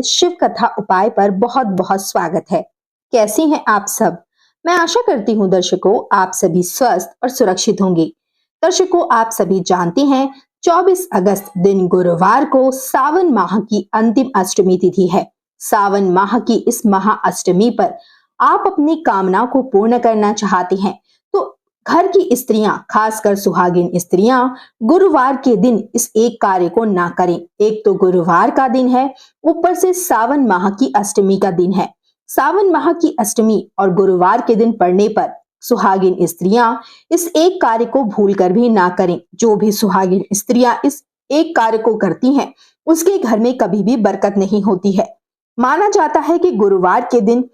शिव कथा उपाय पर बहुत बहुत स्वागत है। कैसी हैं आप सब? मैं आशा करती हूँ दर्शकों आप सभी स्वस्थ और सुरक्षित होंगे। दर्शकों आप सभी जानते हैं 24 अगस्त दिन गुरुवार को सावन माह की अंतिम अष्टमी तिथि है। सावन माह की इस महाअष्टमी पर आप अपनी कामना को पूर्ण करना चाहते हैं तो घर की स्त्रियां, खासकर सुहागिन स्त्रियां, गुरुवार के दिन इस एक कार्य को ना करें। एक तो गुरुवार का दिन है, ऊपर से सावन माह की अष्टमी का दिन है। सावन माह की अष्टमी और गुरुवार के दिन पड़ने पर सुहागिन स्त्रियां इस एक कार्य को भूलकर भी ना करें। जो भी सुहागिन स्त्रियां इस एक कार्य को करती हैं, उसके घर में कभी भी बरकत नहीं होती है। माना जाता है कि गुरुवार के दिन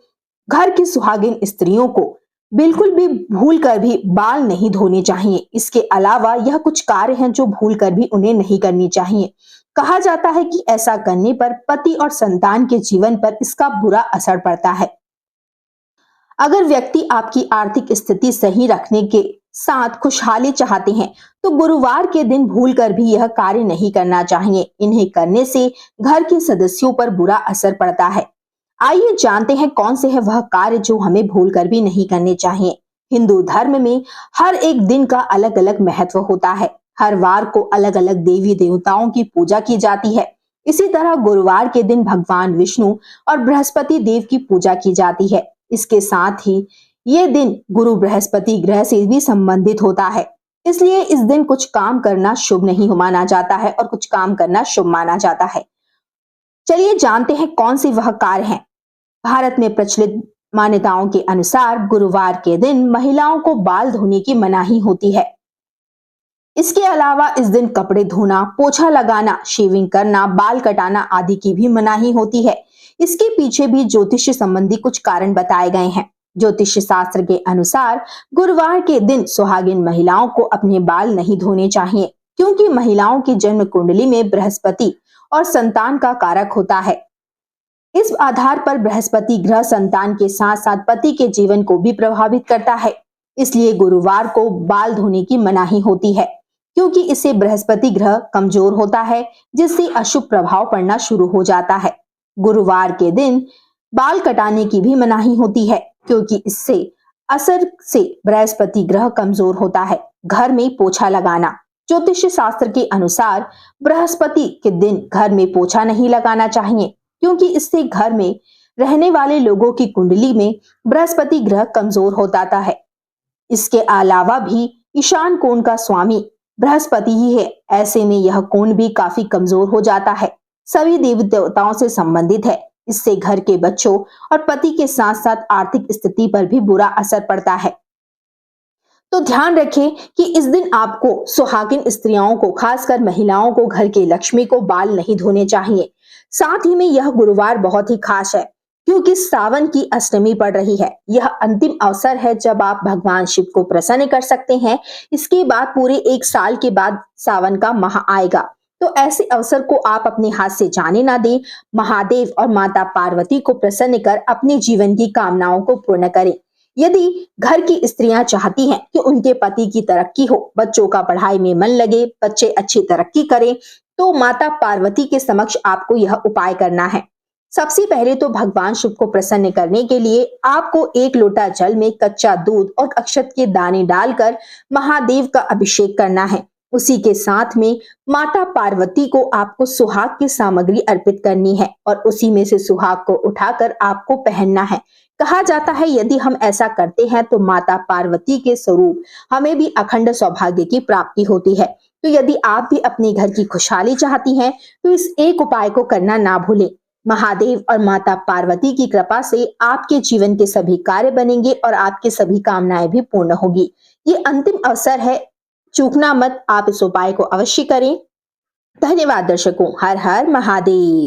घर की सुहागिन स्त्रियों को बिल्कुल भी भूल कर भी बाल नहीं धोने चाहिए। इसके अलावा यह कुछ कार्य हैं जो भूल कर भी उन्हें नहीं करनी चाहिए। कहा जाता है कि ऐसा करने पर पति और संतान के जीवन पर इसका बुरा असर पड़ता है। अगर व्यक्ति आपकी आर्थिक स्थिति सही रखने के साथ खुशहाली चाहते हैं तो गुरुवार के दिन भूलकर भी यह कार्य नहीं करना चाहिए। इन्हें करने से घर के सदस्यों पर बुरा असर पड़ता है। आइए जानते हैं कौन से है वह कार्य जो हमें भूलकर भी नहीं करने चाहिए। हिंदू धर्म में हर एक दिन का अलग अलग महत्व होता है। हर वार को अलग अलग देवी देवताओं की पूजा की जाती है। इसी तरह गुरुवार के दिन भगवान विष्णु और बृहस्पति देव की पूजा की जाती है। इसके साथ ही ये दिन गुरु बृहस्पति ग्रह से भी संबंधित होता है। इसलिए इस दिन कुछ काम करना शुभ नहीं माना जाता है और कुछ काम करना शुभ माना जाता है। चलिए जानते हैं कौन सी वह कार्य है। भारत में प्रचलित मान्यताओं के अनुसार गुरुवार के दिन महिलाओं को बाल धोने की मनाही होती है। इसके अलावा इस दिन कपड़े धोना, पोछा लगाना, शेविंग करना, बाल कटाना आदि की भी मनाही होती है। इसके पीछे भी ज्योतिष संबंधी कुछ कारण बताए गए हैं। ज्योतिष शास्त्र के अनुसार गुरुवार के दिन सुहागिन महिलाओं को अपने बाल नहीं धोने चाहिए, क्योंकि महिलाओं की जन्म कुंडली में बृहस्पति और संतान का कारक होता है। इस आधार पर बृहस्पति ग्रह संतान के साथ साथ पति के जीवन को भी प्रभावित करता है। इसलिए गुरुवार को बाल धोने की मनाही होती है, क्योंकि इससे बृहस्पति ग्रह कमजोर होता है, जिससे अशुभ प्रभाव पड़ना शुरू हो जाता है। गुरुवार के दिन बाल कटाने की भी मनाही होती है, क्योंकि इससे असर से बृहस्पति ग्रह कमजोर होता है। घर में पोछा लगाना, ज्योतिष शास्त्र के अनुसार बृहस्पति के दिन घर में पोछा नहीं लगाना चाहिए, क्योंकि इससे घर में रहने वाले लोगों की कुंडली में बृहस्पति ग्रह कमजोर हो जाता है। इसके अलावा भी ईशान कोण का स्वामी बृहस्पति ही है। ऐसे में यह कोण भी काफी कमजोर हो जाता है। सभी देवी देवताओं से संबंधित है। इससे घर के बच्चों और पति के साथ साथ आर्थिक स्थिति पर भी बुरा असर पड़ता है। तो ध्यान रखें कि इस दिन आपको सुहागिन स्त्रियों को, खासकर महिलाओं को, घर की लक्ष्मी को बाल नहीं धोने चाहिए। साथ ही में यह गुरुवार बहुत ही खास है, क्योंकि सावन की अष्टमी पड़ रही है। यह अंतिम अवसर है जब आप भगवान शिव को प्रसन्न कर सकते हैं। इसके बाद पूरे एक साल के बाद सावन का माह आएगा, तो ऐसे अवसर को आप अपने हाथ से जाने ना दें। महादेव और माता पार्वती को प्रसन्न कर अपने जीवन की कामनाओं को पूर्ण करें। यदि घर की स्त्रियां चाहती हैं कि उनके पति की तरक्की हो, बच्चों का पढ़ाई में मन लगे, बच्चे अच्छी तरक्की करें, तो माता पार्वती के समक्ष आपको यह उपाय करना है। सबसे पहले तो भगवान शिव को प्रसन्न करने के लिए आपको एक लोटा जल में कच्चा दूध और अक्षत के दाने डालकर महादेव का अभिषेक करना है। उसी के साथ में माता पार्वती को आपको सुहाग की सामग्री अर्पित करनी है और उसी में से सुहाग को उठाकर आपको पहनना है। कहा जाता है यदि हम ऐसा करते हैं तो माता पार्वती के स्वरूप हमें भी अखंड सौभाग्य की प्राप्ति होती है। तो यदि आप भी अपने घर की खुशहाली चाहती हैं तो इस एक उपाय को करना ना भूलें। महादेव और माता पार्वती की कृपा से आपके जीवन के सभी कार्य बनेंगे और आपकी सभी कामनाएं भी पूर्ण होगी। ये अंतिम अवसर है, चूकना मत। आप इस उपाय को अवश्य करें। धन्यवाद दर्शकों। हर हर महादेव।